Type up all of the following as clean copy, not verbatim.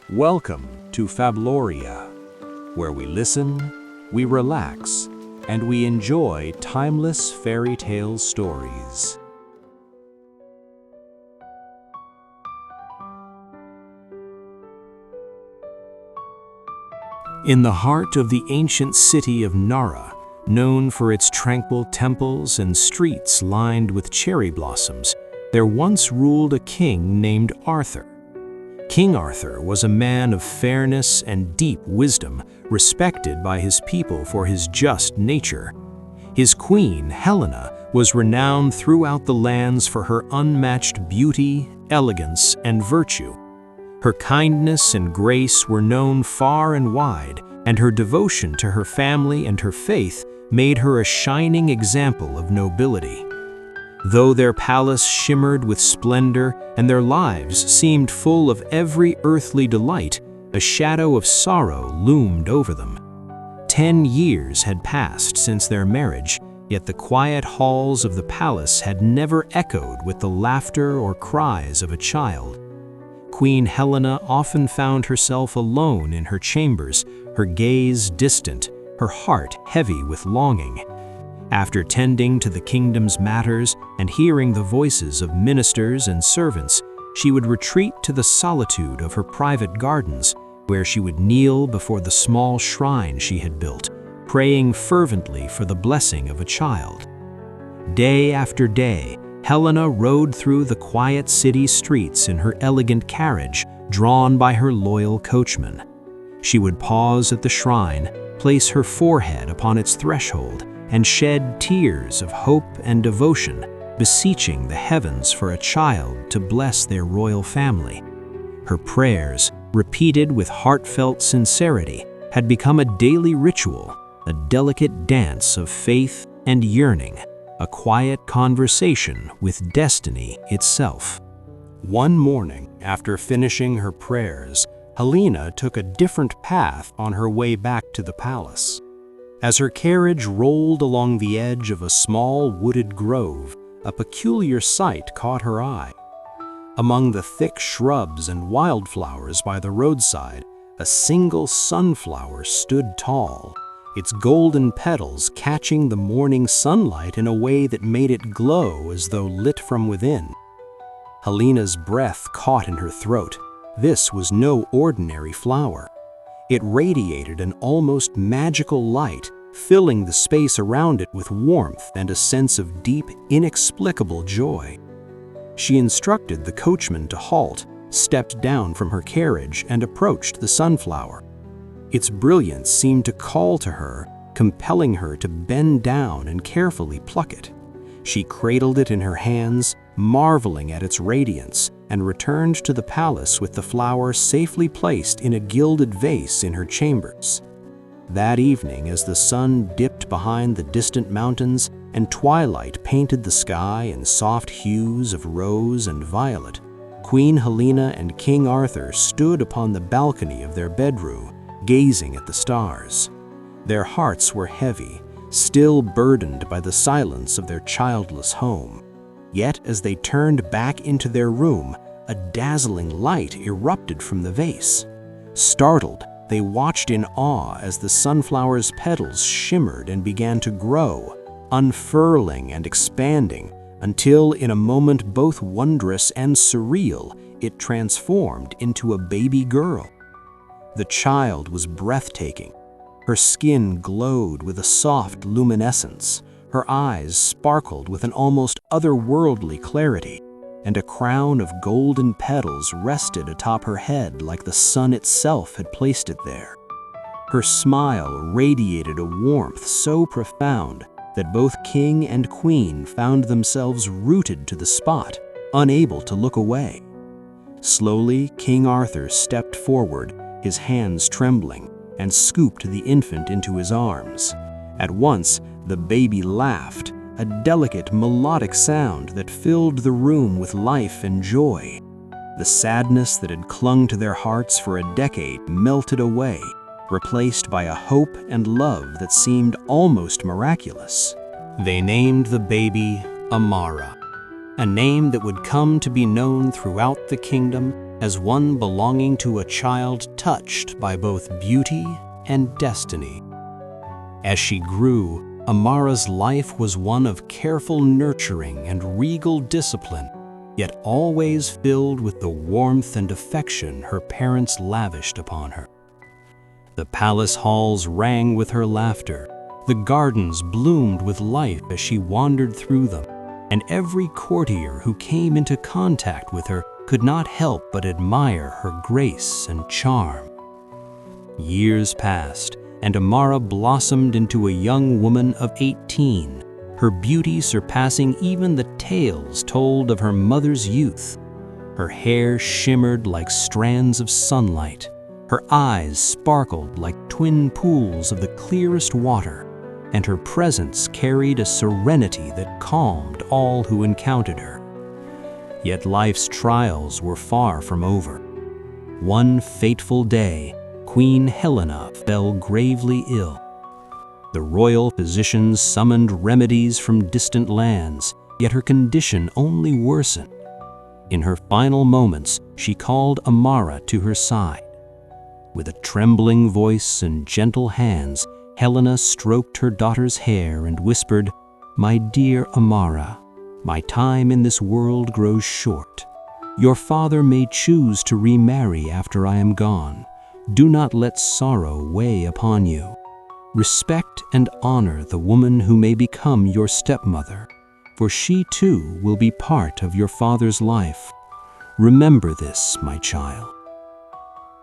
Welcome to Fabloria, where we listen, we relax, and we enjoy timeless fairy tale stories. In the heart of the ancient city of Nara, known for its tranquil temples and streets lined with cherry blossoms, there once ruled a king named Arthur. King Arthur was a man of fairness and deep wisdom, respected by his people for his just nature. His queen, Helena, was renowned throughout the lands for her unmatched beauty, elegance, and virtue. Her kindness and grace were known far and wide, and her devotion to her family and her faith made her a shining example of nobility. Though their palace shimmered with splendor and their lives seemed full of every earthly delight, a shadow of sorrow loomed over them. 10 years had passed since their marriage, yet the quiet halls of the palace had never echoed with the laughter or cries of a child. Queen Helena often found herself alone in her chambers, her gaze distant, her heart heavy with longing. After tending to the kingdom's matters and hearing the voices of ministers and servants, she would retreat to the solitude of her private gardens, where she would kneel before the small shrine she had built, praying fervently for the blessing of a child. Day after day, Helena rode through the quiet city streets in her elegant carriage, drawn by her loyal coachman. She would pause at the shrine, place her forehead upon its threshold, and shed tears of hope and devotion, beseeching the heavens for a child to bless their royal family. Her prayers, repeated with heartfelt sincerity, had become a daily ritual, a delicate dance of faith and yearning, a quiet conversation with destiny itself. One morning, after finishing her prayers, Helena took a different path on her way back to the palace. As her carriage rolled along the edge of a small wooded grove, a peculiar sight caught her eye. Among the thick shrubs and wildflowers by the roadside, a single sunflower stood tall, its golden petals catching the morning sunlight in a way that made it glow as though lit from within. Helena's breath caught in her throat. This was no ordinary flower. It radiated an almost magical light, filling the space around it with warmth and a sense of deep, inexplicable joy. She instructed the coachman to halt, stepped down from her carriage, and approached the sunflower. Its brilliance seemed to call to her, compelling her to bend down and carefully pluck it. She cradled it in her hands, marveling at its radiance, and returned to the palace with the flower safely placed in a gilded vase in her chambers. That evening, as the sun dipped behind the distant mountains and twilight painted the sky in soft hues of rose and violet, Queen Helena and King Arthur stood upon the balcony of their bedroom, gazing at the stars. Their hearts were heavy, still burdened by the silence of their childless home. Yet as they turned back into their room, a dazzling light erupted from the vase. Startled, they watched in awe as the sunflower's petals shimmered and began to grow, unfurling and expanding, until in a moment both wondrous and surreal, it transformed into a baby girl. The child was breathtaking. Her skin glowed with a soft luminescence. Her eyes sparkled with an almost otherworldly clarity, and a crown of golden petals rested atop her head like the sun itself had placed it there. Her smile radiated a warmth so profound that both king and queen found themselves rooted to the spot, unable to look away. Slowly, King Arthur stepped forward, his hands trembling, and scooped the infant into his arms. At once, the baby laughed, a delicate melodic sound that filled the room with life and joy. The sadness that had clung to their hearts for a decade melted away, replaced by a hope and love that seemed almost miraculous. They named the baby Amara, a name that would come to be known throughout the kingdom as one belonging to a child touched by both beauty and destiny. As she grew, Amara's life was one of careful nurturing and regal discipline, yet always filled with the warmth and affection her parents lavished upon her. The palace halls rang with her laughter, the gardens bloomed with life as she wandered through them, and every courtier who came into contact with her could not help but admire her grace and charm. Years passed, and Amara blossomed into a young woman of 18, her beauty surpassing even the tales told of her mother's youth. Her hair shimmered like strands of sunlight, her eyes sparkled like twin pools of the clearest water, and her presence carried a serenity that calmed all who encountered her. Yet life's trials were far from over. One fateful day, Queen Helena fell gravely ill. The royal physicians summoned remedies from distant lands, yet her condition only worsened. In her final moments, she called Amara to her side. With a trembling voice and gentle hands, Helena stroked her daughter's hair and whispered, "My dear Amara, my time in this world grows short. Your father may choose to remarry after I am gone. Do not let sorrow weigh upon you. Respect and honor the woman who may become your stepmother, for she too will be part of your father's life. Remember this, my child."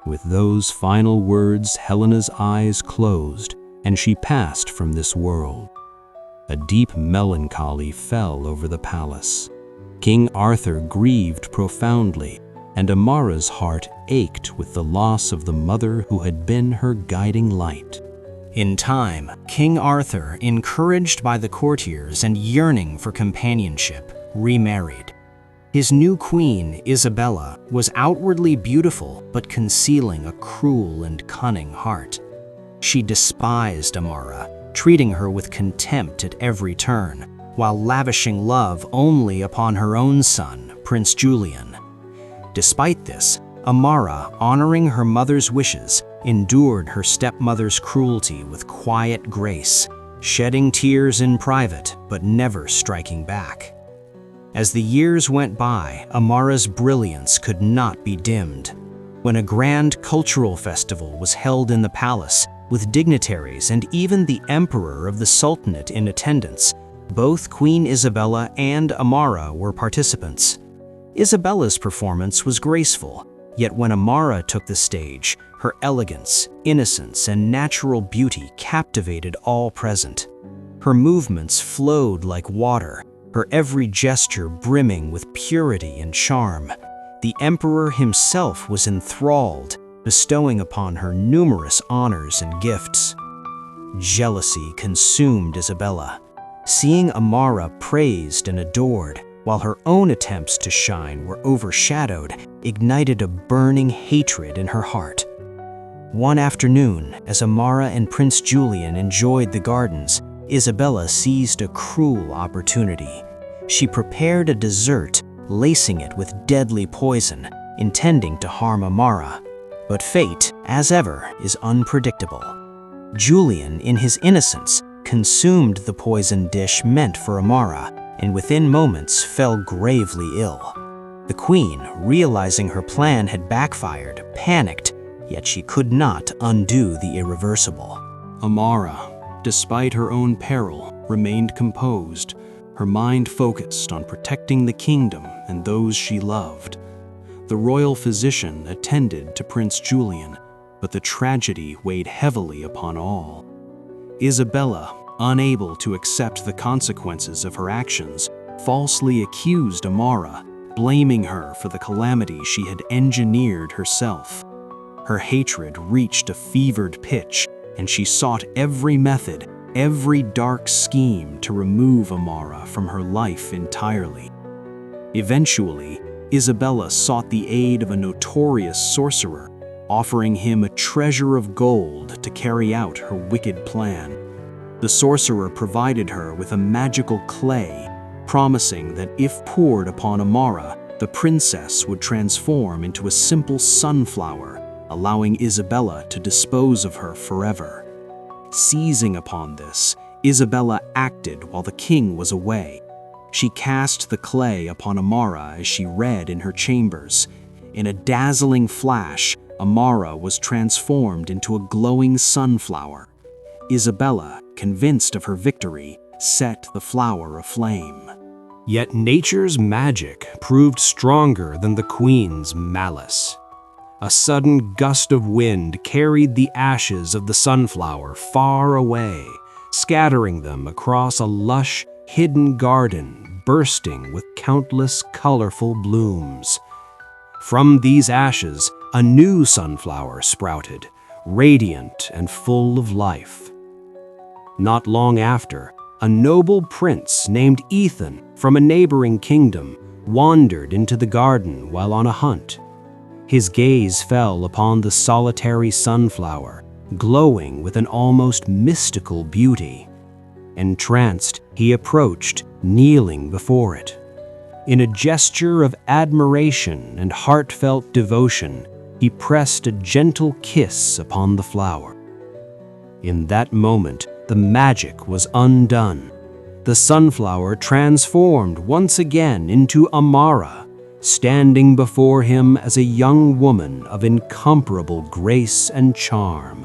With those final words, Helena's eyes closed, and she passed from this world. A deep melancholy fell over the palace. King Arthur grieved profoundly, and Amara's heart ached with the loss of the mother who had been her guiding light. In time, King Arthur, encouraged by the courtiers and yearning for companionship, remarried. His new queen, Isabella, was outwardly beautiful but concealing a cruel and cunning heart. She despised Amara, treating her with contempt at every turn, while lavishing love only upon her own son, Prince Julian. Despite this, Amara, honoring her mother's wishes, endured her stepmother's cruelty with quiet grace, shedding tears in private but never striking back. As the years went by, Amara's brilliance could not be dimmed. When a grand cultural festival was held in the palace, with dignitaries and even the emperor of the sultanate in attendance, both Queen Isabella and Amara were participants. Isabella's performance was graceful, yet when Amara took the stage, her elegance, innocence, and natural beauty captivated all present. Her movements flowed like water, her every gesture brimming with purity and charm. The emperor himself was enthralled, bestowing upon her numerous honors and gifts. Jealousy consumed Isabella. Seeing Amara praised and adored, while her own attempts to shine were overshadowed, ignited a burning hatred in her heart. One afternoon, as Amara and Prince Julian enjoyed the gardens, Isabella seized a cruel opportunity. She prepared a dessert, lacing it with deadly poison, intending to harm Amara. But fate, as ever, is unpredictable. Julian, in his innocence, consumed the poisoned dish meant for Amara, and within moments fell gravely ill. The queen, realizing her plan had backfired, panicked, yet she could not undo the irreversible. Amara, despite her own peril, remained composed, her mind focused on protecting the kingdom and those she loved. The royal physician attended to Prince Julian, but the tragedy weighed heavily upon all. Isabella, unable to accept the consequences of her actions, falsely accused Amara, blaming her for the calamity she had engineered herself. Her hatred reached a fevered pitch, and she sought every method, every dark scheme to remove Amara from her life entirely. Eventually, Isabella sought the aid of a notorious sorcerer, offering him a treasure of gold to carry out her wicked plan. The sorcerer provided her with a magical clay, promising that if poured upon Amara, the princess would transform into a simple sunflower, allowing Isabella to dispose of her forever. Seizing upon this, Isabella acted while the king was away. She cast the clay upon Amara as she read in her chambers. In a dazzling flash, Amara was transformed into a glowing sunflower. Isabella, convinced of her victory, set the flower aflame. Yet nature's magic proved stronger than the queen's malice. A sudden gust of wind carried the ashes of the sunflower far away, scattering them across a lush, hidden garden bursting with countless colorful blooms. From these ashes, a new sunflower sprouted, radiant and full of life. Not long after, a noble prince named Ethan from a neighboring kingdom wandered into the garden while on a hunt. His gaze fell upon the solitary sunflower, glowing with an almost mystical beauty. Entranced, he approached, kneeling before it. In a gesture of admiration and heartfelt devotion, he pressed a gentle kiss upon the flower. In that moment, the magic was undone. The sunflower transformed once again into Amara, standing before him as a young woman of incomparable grace and charm.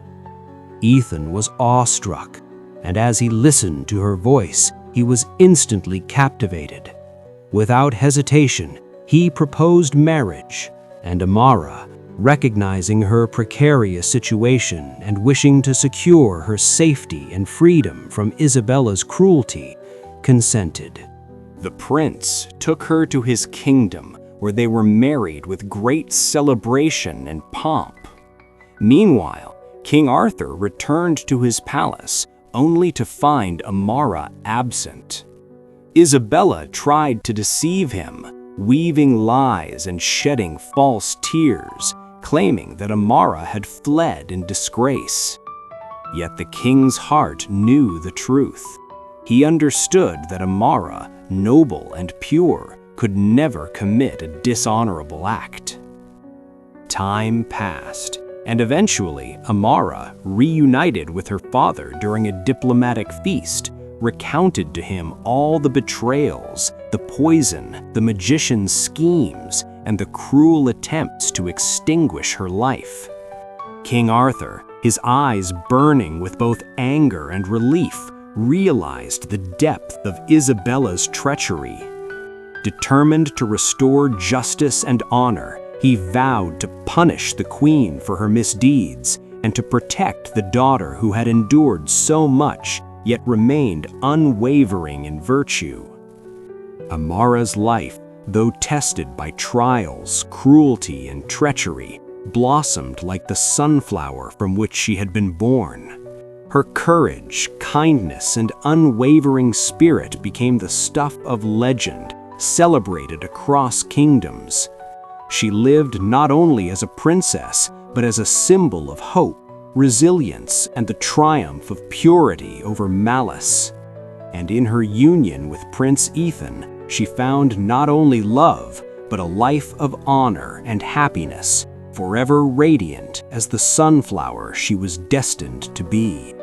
Ethan was awestruck, and as he listened to her voice, he was instantly captivated. Without hesitation, he proposed marriage, and Amara, recognizing her precarious situation and wishing to secure her safety and freedom from Isabella's cruelty, consented. The prince took her to his kingdom, where they were married with great celebration and pomp. Meanwhile, King Arthur returned to his palace, only to find Amara absent. Isabella tried to deceive him, weaving lies and shedding false tears, claiming that Amara had fled in disgrace. Yet the king's heart knew the truth. He understood that Amara, noble and pure, could never commit a dishonorable act. Time passed, and eventually Amara, reunited with her father during a diplomatic feast, recounted to him all the betrayals, the poison, the magician's schemes, and the cruel attempts to extinguish her life. King Arthur, his eyes burning with both anger and relief, realized the depth of Isabella's treachery. Determined to restore justice and honor, he vowed to punish the queen for her misdeeds and to protect the daughter who had endured so much yet remained unwavering in virtue. Amara's life, though tested by trials, cruelty, and treachery, blossomed like the sunflower from which she had been born. Her courage, kindness, and unwavering spirit became the stuff of legend, celebrated across kingdoms. She lived not only as a princess, but as a symbol of hope, resilience, and the triumph of purity over malice. And in her union with Prince Ethan, she found not only love, but a life of honor and happiness, forever radiant as the sunflower she was destined to be.